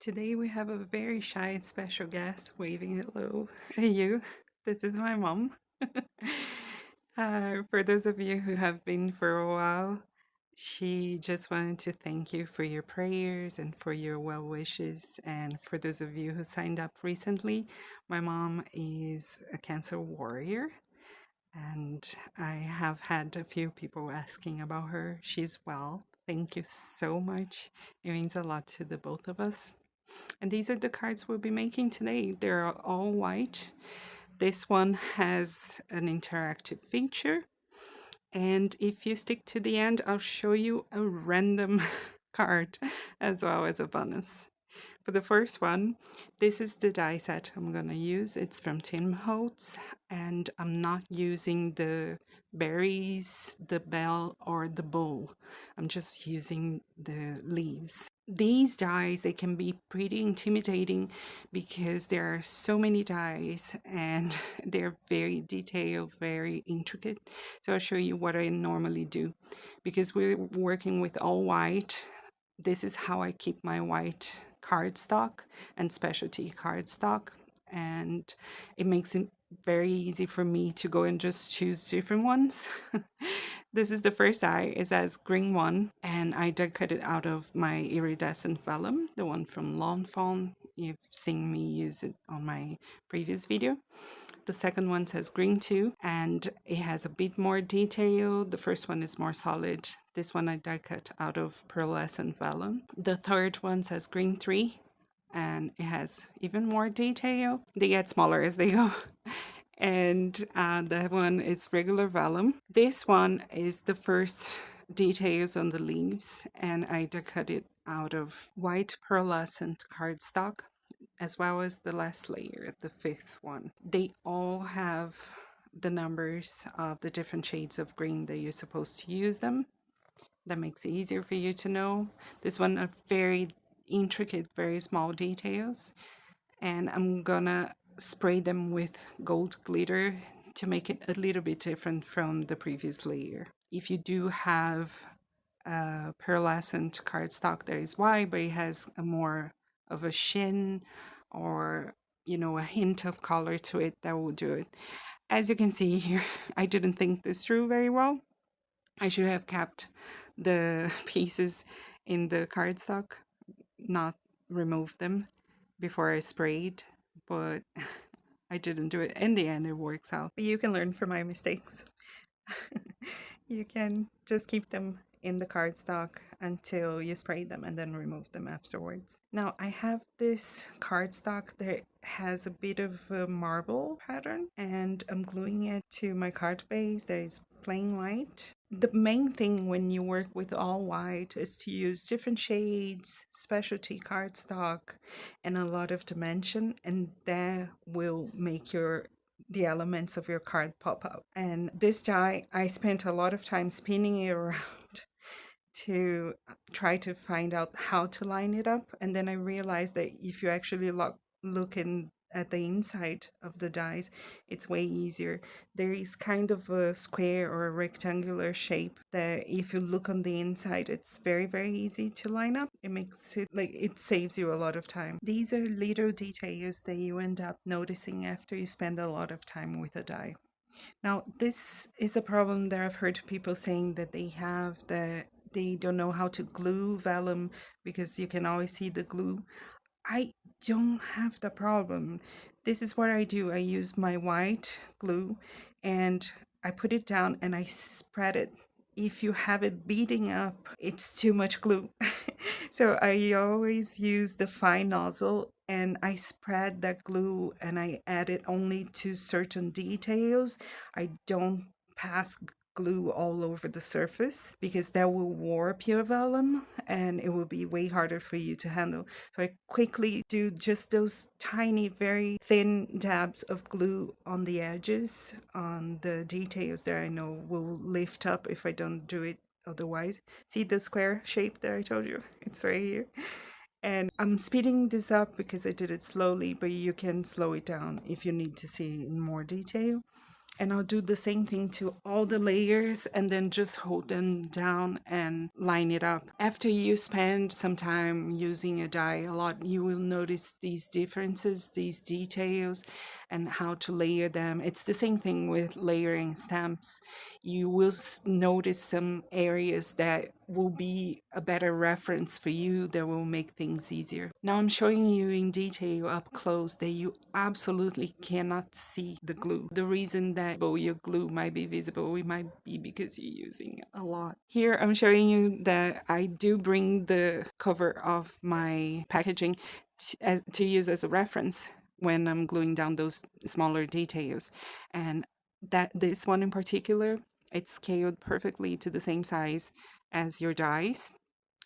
Today we have a very shy and special guest waving hello at you. This is my mom. For those of you who have been for a while, she just wanted to thank you for your prayers and for your well wishes. And for those of you who signed up recently, my mom is a cancer warrior. And I have had a few people asking about her. She's well. Thank you so much. It means a lot to the both of us. And these are the cards we'll be making today. They're all white. This one has an interactive feature. And if you stick to the end, I'll show you a random card as well as a bonus. For the first one, this is the die set I'm going to use. It's from Holtz, and I'm not using the berries, the bell, or the bull. I'm just using the leaves. These dies, they can be pretty intimidating because there are so many dies and they're very detailed, very intricate. So I'll show you what I normally do. Because we're working with all white, this is how I keep my white cardstock and specialty cardstock, and it makes it very easy for me to go and just choose different ones. This is the first die. It says green one, and I did cut it out of my iridescent vellum, the one from Fawn. You've seen me use it on my previous video. The second one says green 2, and it has a bit more detail. The first one is more solid. This one I die cut out of Pearlescent Vellum. The third one says green 3, and it has even more detail. They get smaller as they go. And that one is regular vellum. This one is the first details on the leaves, and I die cut it out of white pearlescent cardstock, as well as the last layer, the fifth one. They all have the numbers of the different shades of green that you're supposed to use them. That makes it easier for you to know. This one are very intricate, very small details. And I'm gonna spray them with gold glitter to make it a little bit different from the previous layer. If you do have a pearlescent cardstock that is white, but it has a more of a sheen or a hint of color to it, that will do it. As you can see here, I didn't think this through very well. I should have kept the pieces in the cardstock, not removed them before I sprayed, but I didn't do it. In the end, it works out. But you can learn from my mistakes. You can just keep them in the cardstock until you spray them and then remove them afterwards. Now I have this cardstock that has a bit of a marble pattern, and I'm gluing it to my card base that is plain white. The main thing when you work with all white is to use different shades, specialty cardstock, and a lot of dimension, and that will make the elements of your card pop up. And this die, I spent a lot of time spinning it around to try to find out how to line it up. And then I realized that if you actually look at the inside of the dies, it's way easier. There is kind of a square or a rectangular shape that if you look on the inside, it's very, very easy to line up. It makes it it saves you a lot of time. These are little details that you end up noticing after you spend a lot of time with a die. Now, this is a problem that I've heard people saying that they have, that they don't know how to glue vellum because you can always see the glue. I don't have the problem. This is what I do. I use my white glue and I put it down and I spread it. If you have it beating up, it's too much glue. So I always use the fine nozzle and I spread that glue and I add it only to certain details. I don't pass glue all over the surface because that will warp your vellum and it will be way harder for you to handle. So I quickly do just those tiny, very thin dabs of glue on the edges, on the details that I know will lift up if I don't do it otherwise. See the square shape that I told you? It's right here. And I'm speeding this up because I did it slowly, but you can slow it down if you need to see in more detail. And I'll do the same thing to all the layers and then just hold them down and line it up. After you spend some time using a die a lot, you will notice these differences, these details, and how to layer them. It's the same thing with layering stamps. You will notice some areas that will be a better reference for you, that will make things easier. Now I'm showing you in detail up close that you absolutely cannot see the glue. The reason that your glue might be visible, it might be because you're using a lot. Here I'm showing you that I do bring the cover of my packaging to use as a reference when I'm gluing down those smaller details. And that this one in particular, it's scaled perfectly to the same size as your dies.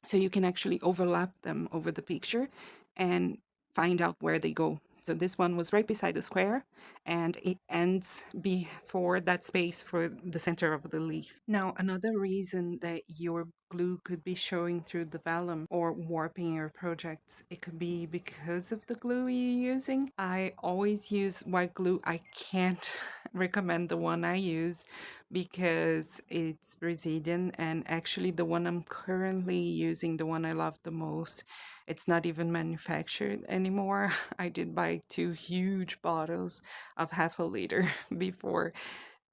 So you can actually overlap them over the picture and find out where they go. So this one was right beside the square, and it ends before that space for the center of the leaf. Now, another reason that your glue could be showing through the vellum or warping your projects, it could be because of the glue you're using. I always use white glue. I can't recommend the one I use because it's Brazilian, and actually the one I'm currently using, the one I love the most, it's not even manufactured anymore. I did buy 2 huge bottles of half a liter before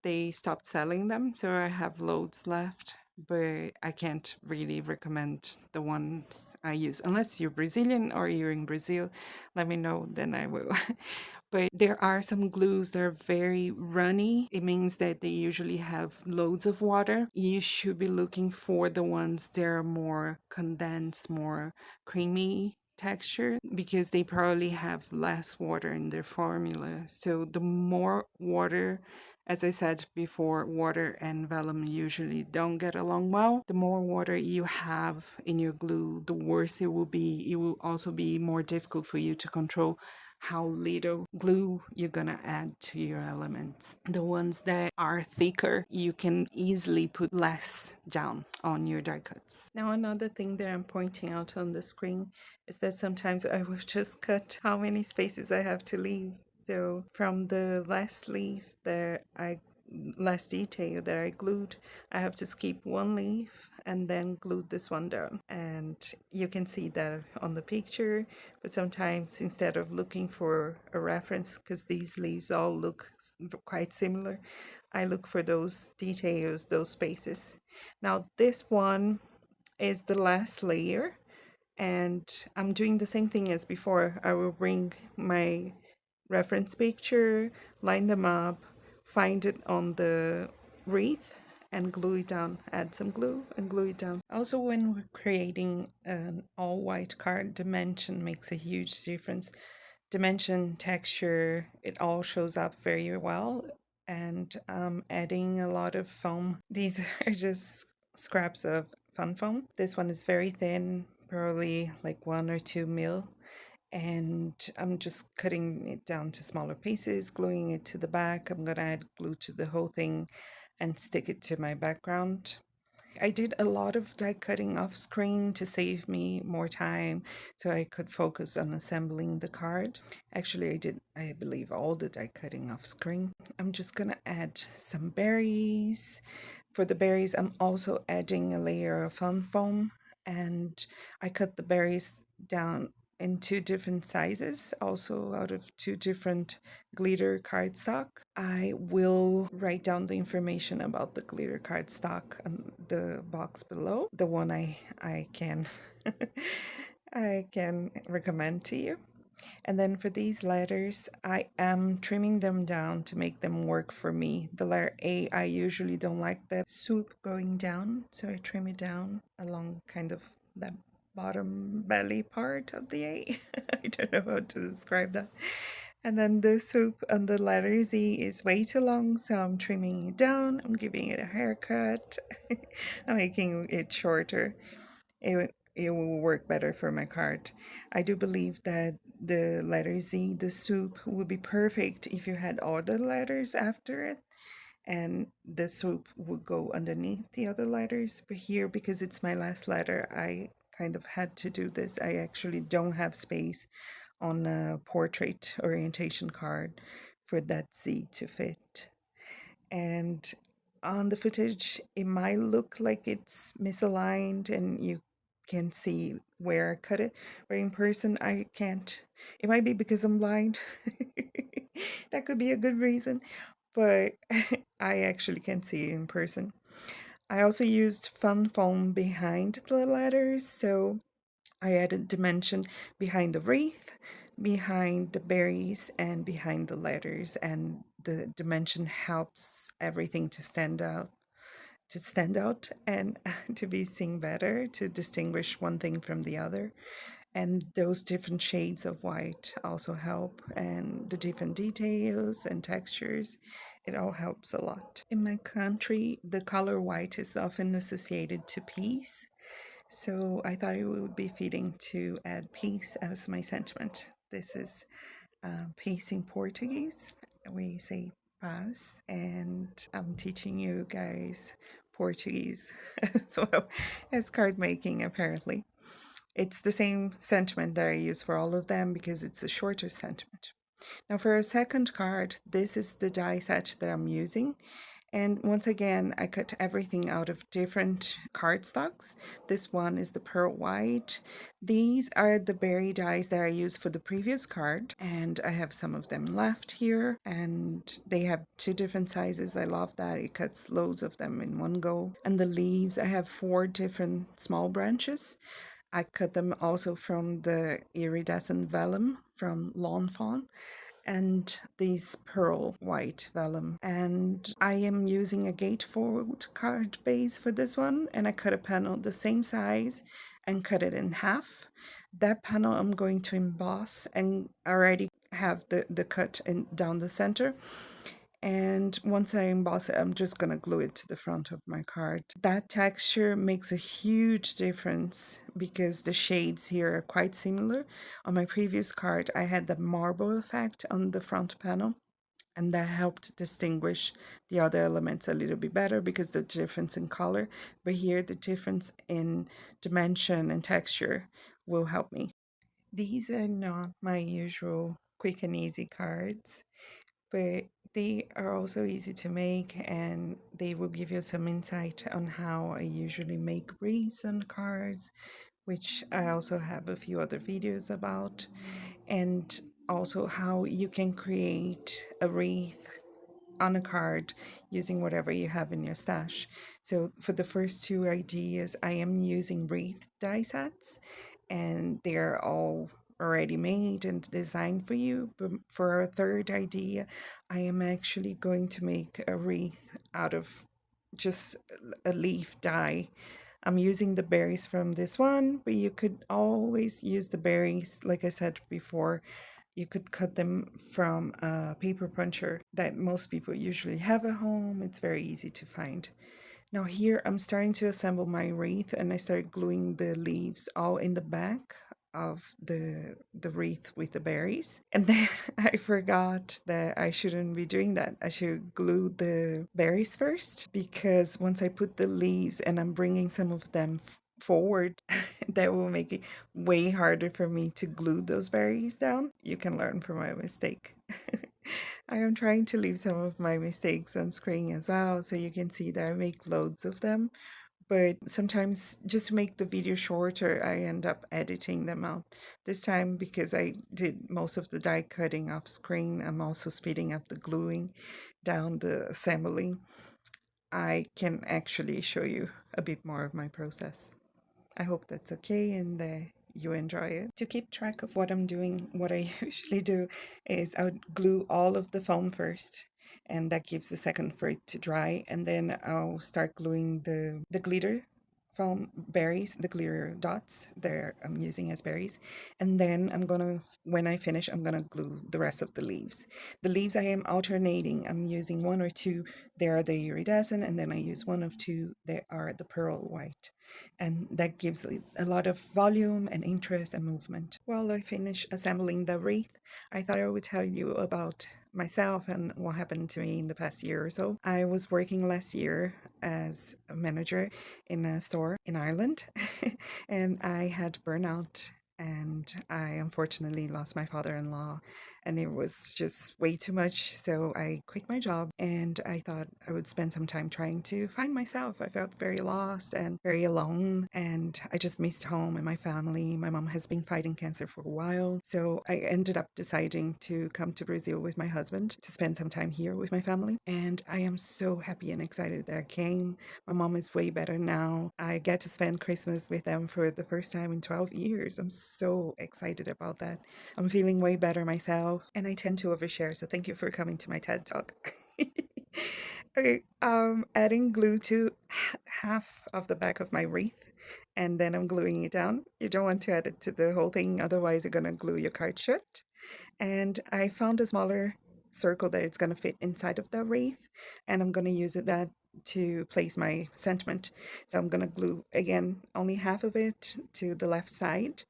they stopped selling them, so I have loads left, but I can't really recommend the ones I use. Unless you're Brazilian or you're in Brazil, let me know, then I will. But there are some glues that are very runny. It means that they usually have loads of water. You should be looking for the ones that are more condensed, more creamy texture, because they probably have less water in their formula. So the more water, as I said before, water and vellum usually don't get along well. The more water you have in your glue, the worse it will be. It will also be more difficult for you to control how little glue you're gonna add to your elements. The ones that are thicker, you can easily put less down on your die cuts. Now, another thing that I'm pointing out on the screen is that sometimes I will just cut how many spaces I have to leave. So from the last leaf that last detail that I glued, I have to skip one leaf and then glue this one down. And you can see that on the picture, but sometimes instead of looking for a reference, because these leaves all look quite similar, I look for those details, those spaces. Now this one is the last layer, and I'm doing the same thing as before. I will bring my reference picture, line them up, find it on the wreath, and glue it down. Add some glue and glue it down. Also, when we're creating an all white card, dimension makes a huge difference. Dimension, texture, it all shows up very well. And adding a lot of foam. These are just scraps of fun foam. This one is very thin, probably like 1 or 2 mil, and I'm just cutting it down to smaller pieces, gluing it to the back. I'm gonna add glue to the whole thing and stick it to my background. I did a lot of die cutting off screen to save me more time so I could focus on assembling the card. Actually, I did, I believe, all the die cutting off screen. I'm just gonna add some berries. For the berries, I'm also adding a layer of fun foam, and I cut the berries down in 2 different sizes, also out of 2 different glitter cardstock. I will write down the information about the glitter cardstock on the box below, the one I can I can recommend to you. And then for these letters, I am trimming them down to make them work for me. The letter A, I usually don't like the swoop going down, so I trim it down along kind of that bottom belly part of the A. I don't know how to describe that. And then the swoop on the letter Z is way too long, so I'm trimming it down. I'm giving it a haircut. I'm making it shorter. It will work better for my card. I do believe that the letter Z, the swoop, would be perfect if you had all the letters after it, and the swoop would go underneath the other letters. But here, because it's my last letter, I kind of had to do this. I actually don't have space on a portrait orientation card for that Z to fit. And on the footage, it might look like it's misaligned and you can see where I cut it, but in person, I can't. It might be because I'm blind. That could be a good reason, but I actually can see it in person. I also used fun foam behind the letters, so I added dimension behind the wreath, behind the berries, and behind the letters, and the dimension helps everything to stand out and to be seen better, to distinguish one thing from the other. And those different shades of white also help, and the different details and textures, it all helps a lot. In my country, the color white is often associated to peace, so I thought it would be fitting to add peace as my sentiment. This is peace in Portuguese. We say paz, and I'm teaching you guys Portuguese as well as card making, apparently. It's the same sentiment that I use for all of them because it's a shorter sentiment. Now, for a second card, this is the die set that I'm using. And once again, I cut everything out of different cardstocks. This one is the pearl white. These are the berry dies that I used for the previous card, and I have some of them left here, and they have two different sizes. I love that. It cuts loads of them in one go. And the leaves, I have 4 different small branches. I cut them also from the iridescent vellum from Fawn and this pearl white vellum. And I am using a gatefold card base for this one, and I cut a panel the same size and cut it in half. That panel I'm going to emboss and already have the cut in down the center. And once I emboss it, I'm just gonna glue it to the front of my card. That texture makes a huge difference because the shades here are quite similar. On my previous card, I had the marble effect on the front panel, and that helped distinguish the other elements a little bit better because the difference in color. But here, the difference in dimension and texture will help me. These are not my usual quick and easy cards, but they are also easy to make, and they will give you some insight on how I usually make wreaths on cards, which I also have a few other videos about, and also how you can create a wreath on a card using whatever you have in your stash. So for the first 2 ideas, I am using Wreath die sets, and they're all already made and designed for you. But for our third idea, I am actually going to make a wreath out of just a leaf die. I'm using the berries from this one, but you could always use the berries, like I said before. You could cut them from a paper puncher that most people usually have at home. It's very easy to find. Now here I'm starting to assemble my wreath, and I start gluing the leaves all in the back of the wreath with the berries. And then I forgot that I shouldn't be doing that. I should glue the berries first, because once I put the leaves and I'm bringing some of them forward, that will make it way harder for me to glue those berries down. You can learn from my mistake. I am trying to leave some of my mistakes on screen as well, so you can see that I make loads of them. But sometimes, just to make the video shorter, I end up editing them out. This time, because I did most of the die cutting off screen, I'm also speeding up the gluing down the assembling. I can actually show you a bit more of my process. I hope that's okay, and you enjoy it. To keep track of what I'm doing, what I usually do is I would glue all of the foam first, and that gives a second for it to dry, and then I'll start gluing the glitter foam berries, the glitter dots that I'm using as berries, and then when I finish, I'm gonna glue the rest of the leaves. The leaves I am alternating. I'm using 1 or 2. They are the iridescent, and then I use 1 of 2. They are the pearl white, and that gives a lot of volume and interest and movement. While I finish assembling the wreath, I thought I would tell you about myself and what happened to me in the past year or so. I was working last year as a manager in a store in Ireland, and I had burnout and I unfortunately lost my father-in-law, and it was just way too much. So I quit my job, and I thought I would spend some time trying to find myself. I felt very lost and very alone, and I just missed home and my family. My mom has been fighting cancer for a while, so I ended up deciding to come to Brazil with my husband to spend some time here with my family, and I am so happy and excited that I came. My mom is way better now. I get to spend Christmas with them for the first time in 12 years. I'm so excited about that. I'm feeling way better myself, and I tend to overshare, so thank you for coming to my TED Talk. Okay, adding glue to half of the back of my wreath, and then I'm gluing it down. You don't want to add it to the whole thing, otherwise you're gonna glue your card shut. And I found a smaller circle that it's gonna fit inside of the wreath, and I'm gonna use that to place my sentiment. So I'm gonna glue again only half of it to the left side.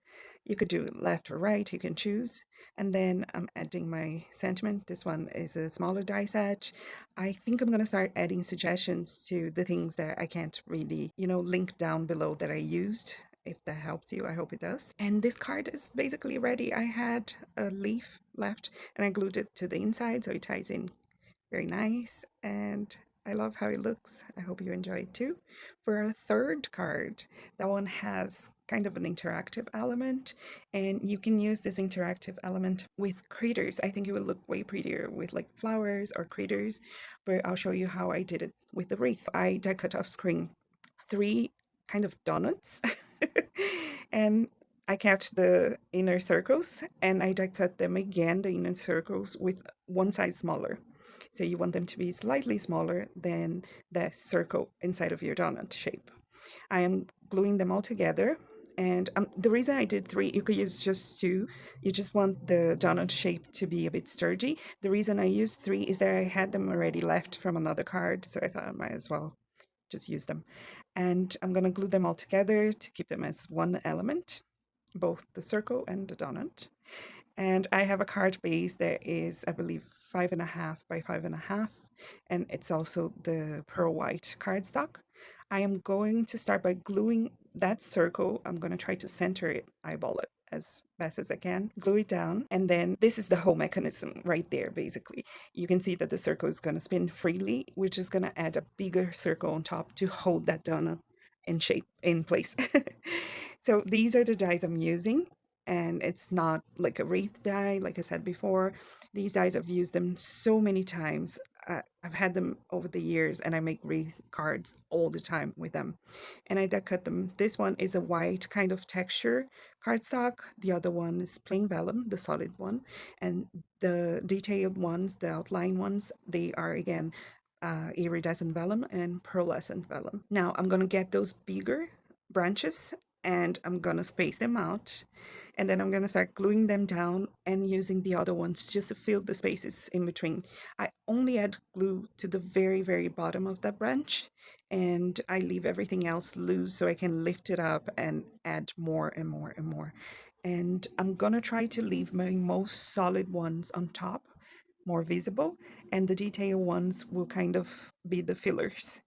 You could do left or right, you can choose. And then I'm adding my sentiment. This one is a smaller die set. I think I'm gonna start adding suggestions to the things that I can't really, link down below that I used. If that helps you, I hope it does. And this card is basically ready. I had a leaf left and I glued it to the inside so it ties in very nice, and I love how it looks. I hope you enjoy it too. For our third card, that one has kind of an interactive element, and you can use this interactive element with critters. I think it would look way prettier with like flowers or critters, but I'll show you how I did it with the wreath. I die cut off screen 3 kind of donuts and I kept the inner circles, and I die cut them again, the inner circles, with one size smaller. So you want them to be slightly smaller than the circle inside of your donut shape. I am gluing them all together. And the reason I did 3, you could use just 2. You just want the donut shape to be a bit sturdy. The reason I used 3 is that I had them already left from another card, so I thought I might as well just use them. And I'm going to glue them all together to keep them as one element, both the circle and the donut. And I have a card base that is, I believe, 5.5 by 5.5, and it's also the pearl white cardstock. I am going to start by gluing that circle. I'm going to try to center it, eyeball it as best as I can, glue it down, and then this is the whole mechanism right there, basically. You can see that the circle is going to spin freely, which is going to add a bigger circle on top to hold that donut in shape, in place. So these are the dies I'm using, and it's not like a wreath die, like I said before. These dies, I've used them so many times. I've had them over the years, and I make wreath cards all the time with them. And I die cut them. This one is a white kind of texture cardstock. The other one is plain vellum, the solid one. And the detailed ones, the outline ones, they are again iridescent vellum and pearlescent vellum. Now I'm going to get those bigger branches, and I'm going to space them out, and then I'm going to start gluing them down and using the other ones just to fill the spaces in between. I only add glue to the very, very bottom of that branch, and I leave everything else loose so I can lift it up and add more and more and more. And I'm going to try to leave my most solid ones on top, more visible, and the detail ones will kind of be the fillers.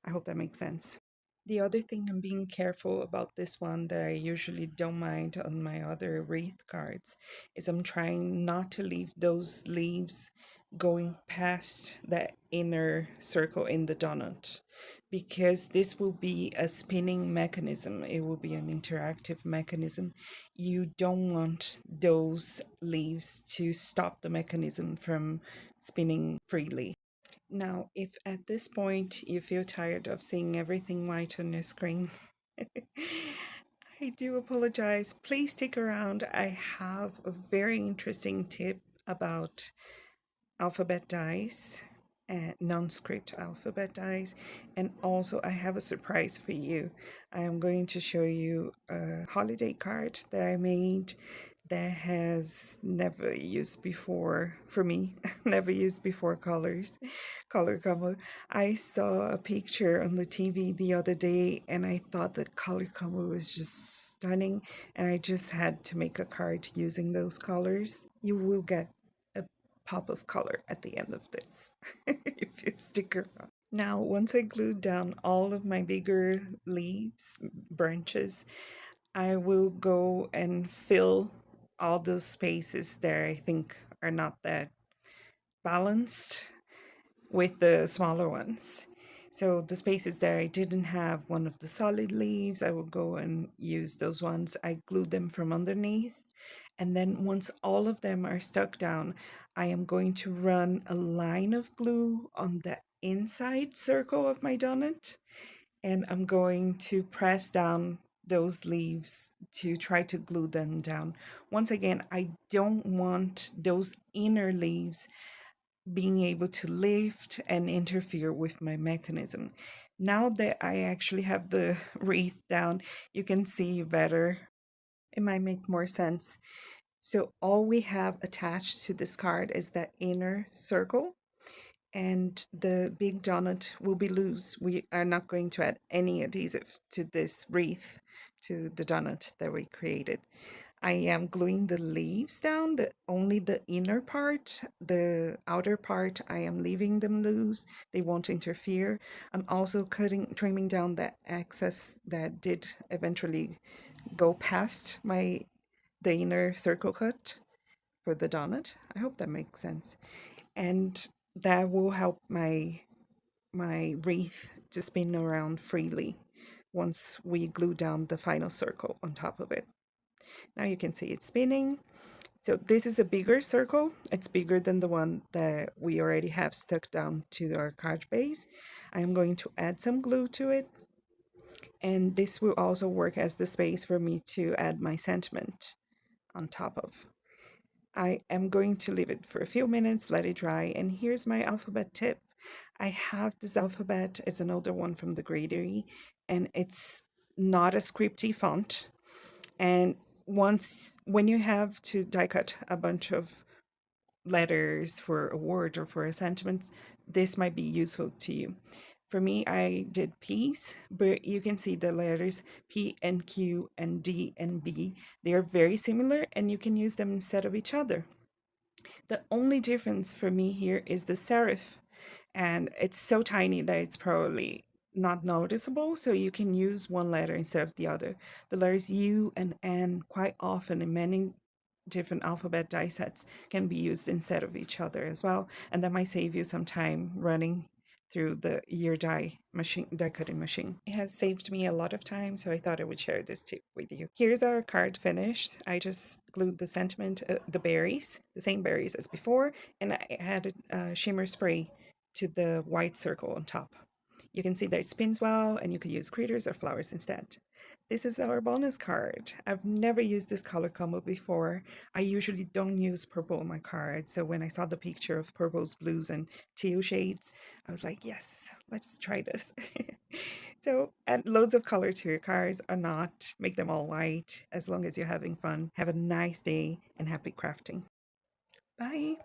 I hope that makes sense. The other thing I'm being careful about this one that I usually don't mind on my other wreath cards is I'm trying not to leave those leaves going past that inner circle in the donut, because this will be a spinning mechanism. It will be an interactive mechanism. You don't want those leaves to stop the mechanism from spinning freely. Now, if at this point you feel tired of seeing everything white on your screen, I do apologize. Please stick around. I have a very interesting tip about alphabet dice, non-script alphabet dice, and also I have a surprise for you. I am going to show you a holiday card that I made that has never used before for me, never used before color combo. I saw a picture on the TV the other day and I thought the color combo was just stunning, and I just had to make a card using those colors. You will get a pop of color at the end of this if you stick around. Now, once I glued down all of my bigger leaves, branches, I will go and fill all those spaces there I think are not that balanced with the smaller ones. So the spaces there I didn't have one of the solid leaves, I will go and use those ones. I glued them from underneath. And then once all of them are stuck down, I am going to run a line of glue on the inside circle of my donut. And I'm going to press down those leaves to try to glue them down. Once again, I don't want those inner leaves being able to lift and interfere with my mechanism. Now that I actually have the wreath down, you can see better. It might make more sense. So all we have attached to this card is that inner circle, and the big donut will be loose. We are not going to add any adhesive to this wreath, to the donut that we created. I am gluing the leaves down, only the inner part, the outer part, I am leaving them loose. They won't interfere. I'm also trimming down that excess that did eventually go past the inner circle cut for the donut. I hope that makes sense. And that will help my wreath to spin around freely once we glue down the final circle on top of it. Now you can see it's spinning. So this is a bigger circle. It's bigger than the one that we already have stuck down to our card base. I am going to add some glue to it. And this will also work as the space for me to add my sentiment on top of. I am going to leave it for a few minutes, let it dry, and here's my alphabet tip. I have this alphabet, it's an older one from the gradery, and it's not a scripty font. And when you have to die cut a bunch of letters for a word or for a sentiment, this might be useful to you. For me, I did P's, but you can see the letters P and Q and D and B. They are very similar and you can use them instead of each other. The only difference for me here is the serif, and it's so tiny that it's probably not noticeable, so you can use one letter instead of the other. The letters U and N quite often in many different alphabet die sets can be used instead of each other as well, and that might save you some time running through the year die cutting machine. It has saved me a lot of time, so I thought I would share this tip with you. Here's our card finished. I just glued the sentiment, the berries, the same berries as before, and I added shimmer spray to the white circle on top. You can see that it spins well, and you could use critters or flowers instead. This is our bonus card. I've never used this color combo before. I usually don't use purple on my cards, so when I saw the picture of purples, blues, and teal shades, I was like, yes, let's try this. So add loads of color to your cards or not. Make them all white as long as you're having fun. Have a nice day and happy crafting. Bye.